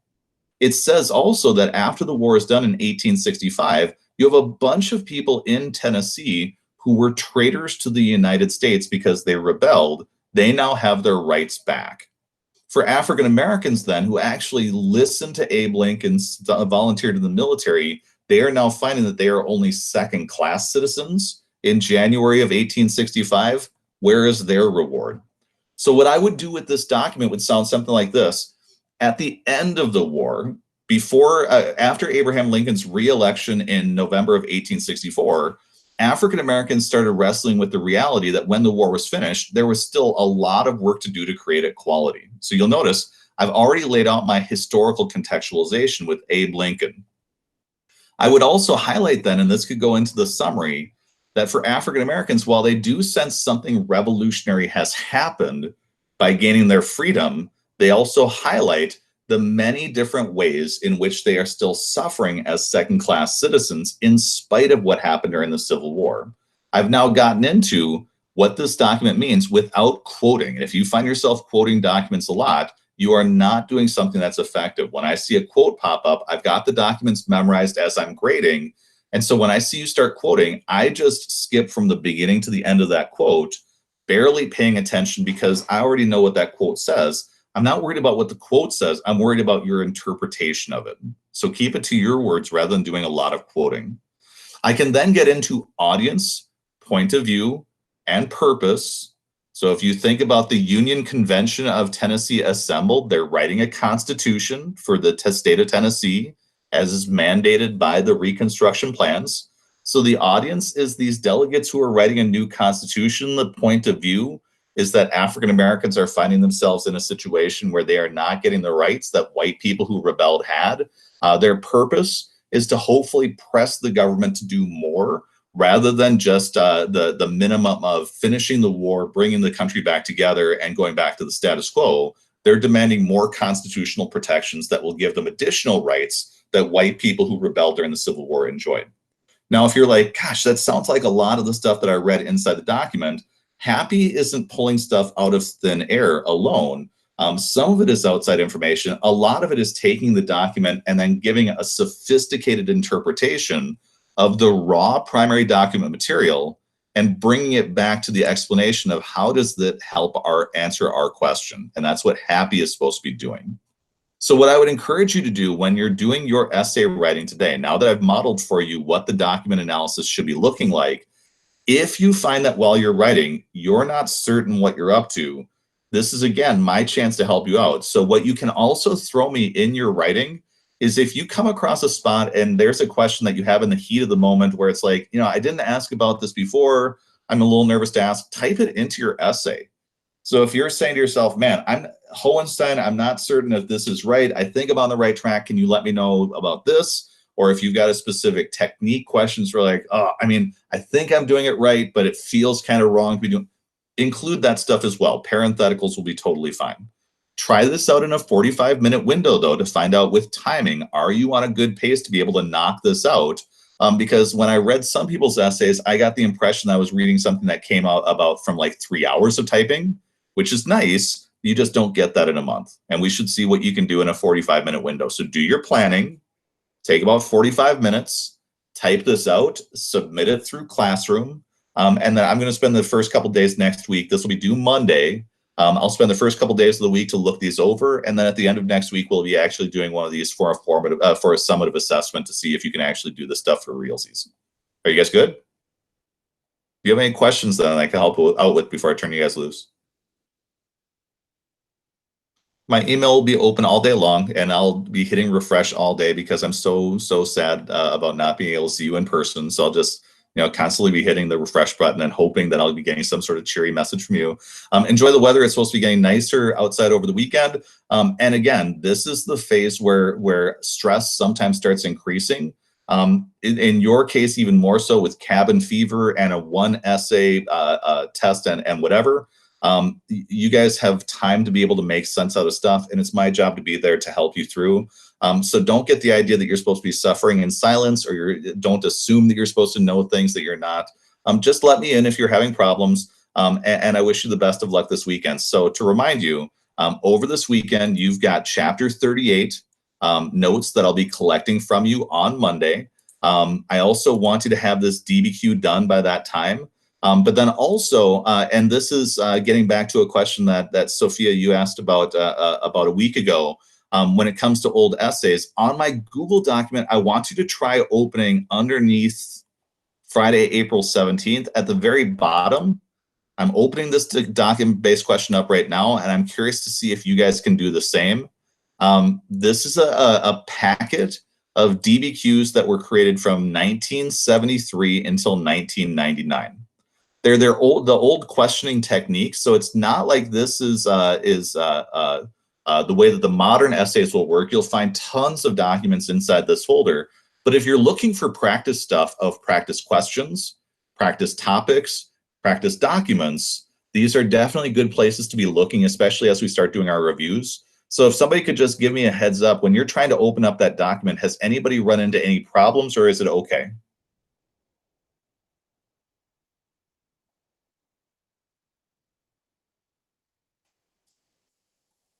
It says also that after the war is done in 1865, you have a bunch of people in Tennessee who were traitors to the United States because they rebelled. They now have their rights back. For African Americans then, who actually listened to Abe Lincoln, volunteered in the military, they are now finding that they are only second-class citizens in January of 1865. Where is their reward? So what I would do with this document would sound something like this. At the end of the war, after Abraham Lincoln's re-election in November of 1864, African Americans started wrestling with the reality that when the war was finished, there was still a lot of work to do to create equality. So you'll notice I've already laid out my historical contextualization with Abe Lincoln. I would also highlight then, and this could go into the summary, that for African Americans, while they do sense something revolutionary has happened by gaining their freedom, they also highlight the many different ways in which they are still suffering as second-class citizens in spite of what happened during the Civil War. I've now gotten into what this document means without quoting. If you find yourself quoting documents a lot, you are not doing something that's effective. When I see a quote pop up, I've got the documents memorized as I'm grading. And so when I see you start quoting, I just skip from the beginning to the end of that quote, barely paying attention because I already know what that quote says. I'm not worried about what the quote says. I'm worried about your interpretation of it. So keep it to your words rather than doing a lot of quoting. I can then get into audience, point of view, and purpose. So if you think about the Union Convention of Tennessee assembled, they're writing a constitution for the state of Tennessee as is mandated by the Reconstruction plans. So the audience is these delegates who are writing a new constitution. The point of view is that African Americans are finding themselves in a situation where they are not getting the rights that white people who rebelled had. Their purpose is to hopefully press the government to do more rather than just the minimum of finishing the war, bringing the country back together, and going back to the status quo. They're demanding more constitutional protections that will give them additional rights that white people who rebelled during the Civil War enjoyed. Now, if you're like, gosh, that sounds like a lot of the stuff that I read inside the document, Happy isn't pulling stuff out of thin air alone. Some of it is outside information. A lot of it is taking the document and then giving a sophisticated interpretation of the raw primary document material and bringing it back to the explanation of how does that help answer our question. And that's what Happy is supposed to be doing. So what I would encourage you to do when you're doing your essay writing today, now that I've modeled for you what the document analysis should be looking like, if you find that while you're writing, you're not certain what you're up to, this is, again, my chance to help you out. So what you can also throw me in your writing is if you come across a spot and there's a question that you have in the heat of the moment where it's like, I didn't ask about this before, I'm a little nervous to ask, type it into your essay. So if you're saying to yourself, man, Hohenstein, I'm not certain if this is right. I think I'm on the right track. Can you let me know about this? Or if you've got a specific technique questions for like, I think I'm doing it right, but it feels kind of wrong. Include that stuff as well. Parentheticals will be totally fine. Try this out in a 45-minute window, though, to find out with timing, are you on a good pace to be able to knock this out? Because when I read some people's essays, I got the impression I was reading something that came out about from like 3 hours of typing, which is nice. You just don't get that in a month. And we should see what you can do in a 45-minute window. So do your planning, Take about 45 minutes, type this out, submit it through Classroom. And then I'm going to spend the first couple days next week. This will be due Monday. I'll spend the first couple days of the week to look these over, and then at the end of next week, we'll be actually doing one of these for a formative, for a summative assessment to see if you can actually do this stuff for realsies. Are you guys good? Do you have any questions that I can help out with before I turn you guys loose? My email will be open all day long, and I'll be hitting refresh all day because I'm so sad about not being able to see you in person. So I'll just constantly be hitting the refresh button and hoping that I'll be getting some sort of cheery message from you. Enjoy the weather. It's supposed to be getting nicer outside over the weekend. And again, this is the phase where stress sometimes starts increasing. In your case, even more so with cabin fever and a one essay test and whatever. You guys have time to be able to make sense out of stuff, and it's my job to be there to help you through. So don't get the idea that you're supposed to be suffering in silence, or don't assume that you're supposed to know things that you're not. Just let me in if you're having problems, and I wish you the best of luck this weekend. So to remind you, over this weekend, you've got chapter 38 notes that I'll be collecting from you on Monday. I also want you to have this DBQ done by that time. But then also, and this is getting back to a question that Sophia, you asked about a week ago, when it comes to old essays, on my Google document, I want you to try opening underneath Friday, April 17th at the very bottom. I'm opening this document-based question up right now, and I'm curious to see if you guys can do the same. This is a packet of DBQs that were created from 1973 until 1999. They're the old questioning techniques. So it's not like this is the way that the modern essays will work. You'll find tons of documents inside this folder. But if you're looking for practice stuff of practice questions, practice topics, practice documents, these are definitely good places to be looking, especially as we start doing our reviews. So if somebody could just give me a heads up, when you're trying to open up that document, has anybody run into any problems, or is it okay?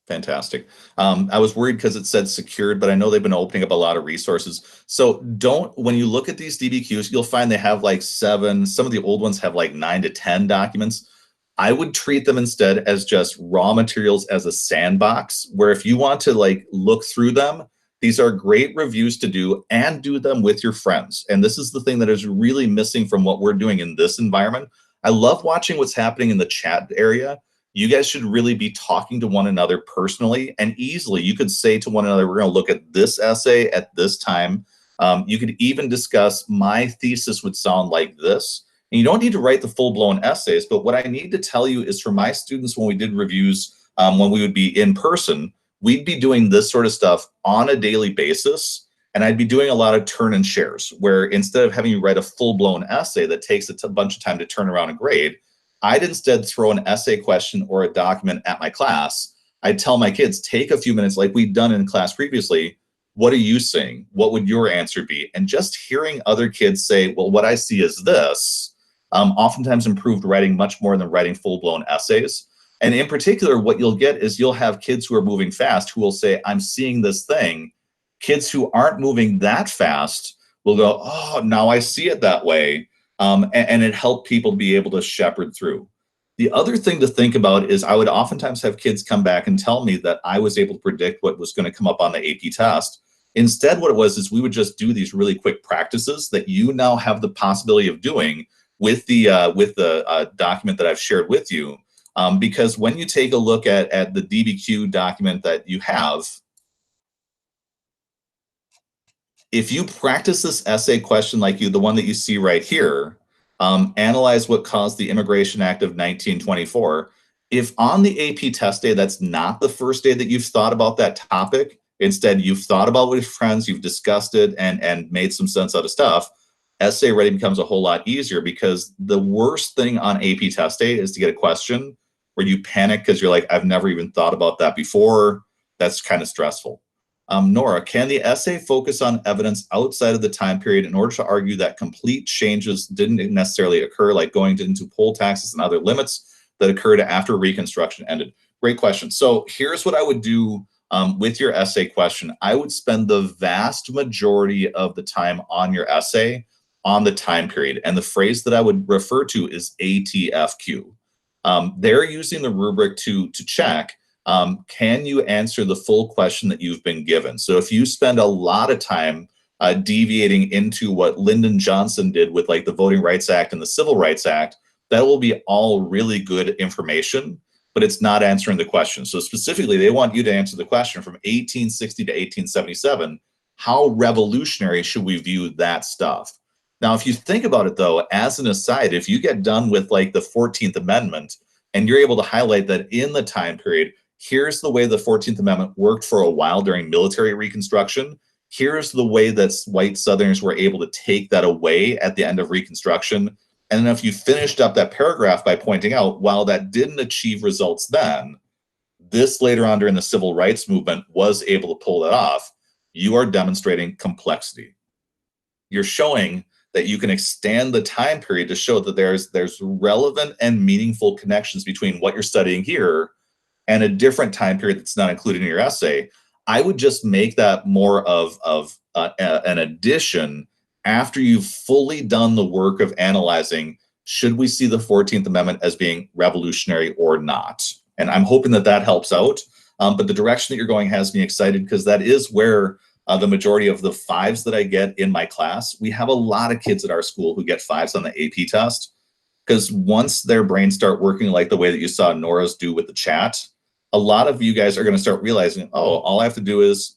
Fantastic. I was worried because it said secured, but I know they've been opening up a lot of resources. So when you look at these DBQs, you'll find they have like 7, some of the old ones have like 9 to 10 documents. I would treat them instead as just raw materials as a sandbox, where if you want to like look through them, these are great reviews to do, and do them with your friends. And this is the thing that is really missing from what we're doing in this environment. I love watching what's happening in the chat area. You guys should really be talking to one another personally and easily. You could say to one another, we're going to look at this essay at this time. You could even discuss, my thesis would sound like this. And you don't need to write the full-blown essays, but what I need to tell you is, for my students, when we did reviews, when we would be in person, we'd be doing this sort of stuff on a daily basis. And I'd be doing a lot of turn and shares, where instead of having you write a full-blown essay that takes a bunch of time to turn around and grade, I'd instead throw an essay question or a document at my class. I'd tell my kids, take a few minutes, like we've done in class previously. What are you saying? What would your answer be? And just hearing other kids say, well, what I see is this, oftentimes improved writing much more than writing full-blown essays. And in particular, what you'll get is you'll have kids who are moving fast who will say, I'm seeing this thing. Kids who aren't moving that fast will go, oh, now I see it that way. And it helped people to be able to shepherd through. The other thing to think about is I would oftentimes have kids come back and tell me that I was able to predict what was going to come up on the AP test. Instead, what it was is we would just do these really quick practices that you now have the possibility of doing with the document that I've shared with you. Because when you take a look at the DBQ document that you have, if you practice this essay question like the one that you see right here, analyze what caused the Immigration Act of 1924. If on the AP test day, that's not the first day that you've thought about that topic, instead you've thought about it with friends, you've discussed it and made some sense out of stuff, essay writing becomes a whole lot easier, because the worst thing on AP test day is to get a question where you panic because you're like, I've never even thought about that before. That's kind of stressful. Nora, can the essay focus on evidence outside of the time period in order to argue that complete changes didn't necessarily occur, like going into poll taxes and other limits that occurred after Reconstruction ended? Great question. So here's what I would do with your essay question, I would spend the vast majority of the time on your essay on the time period. And the phrase that I would refer to is ATFQ. They're using the rubric to check, can you answer the full question that you've been given? So if you spend a lot of time deviating into what Lyndon Johnson did with like the Voting Rights Act and the Civil Rights Act, that will be all really good information, but it's not answering the question. So specifically, they want you to answer the question from 1860 to 1877, how revolutionary should we view that stuff? Now, if you think about it though, as an aside, if you get done with like the 14th Amendment and you're able to highlight that in the time period, here's the way the 14th Amendment worked for a while during military Reconstruction. Here's the way that white Southerners were able to take that away at the end of Reconstruction. And then if you finished up that paragraph by pointing out, while that didn't achieve results then, this later on during the Civil Rights Movement was able to pull that off, you are demonstrating complexity. You're showing that you can extend the time period to show that there's relevant and meaningful connections between what you're studying here and a different time period that's not included in your essay. I would just make that more of an addition after you've fully done the work of analyzing, should we see the 14th Amendment as being revolutionary or not? And I'm hoping that that helps out. But the direction that you're going has me excited because that is where the majority of the 5s that I get in my class, we have a lot of kids at our school who get 5s on the AP test. Because once their brains start working like the way that you saw Nora's do with the chat, a lot of you guys are going to start realizing, oh, all I have to do is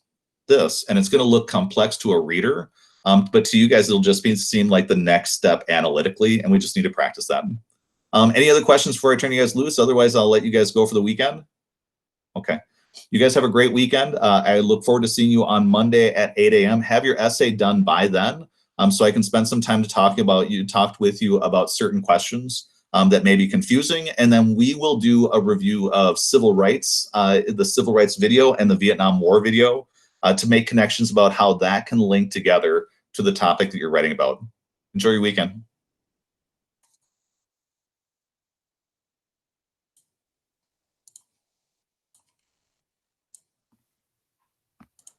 this. And it's going to look complex to a reader. But to you guys, it'll just seem like the next step analytically. And we just need to practice that. Any other questions before I turn you guys loose? Otherwise, I'll let you guys go for the weekend. Okay. You guys have a great weekend. I look forward to seeing you on Monday at 8 a.m. Have your essay done by then, so I can spend some time to talk with you about certain questions that may be confusing. And then we will do a review of civil rights, the civil rights video and the Vietnam War video to make connections about how that can link together to the topic that you're writing about. Enjoy your weekend.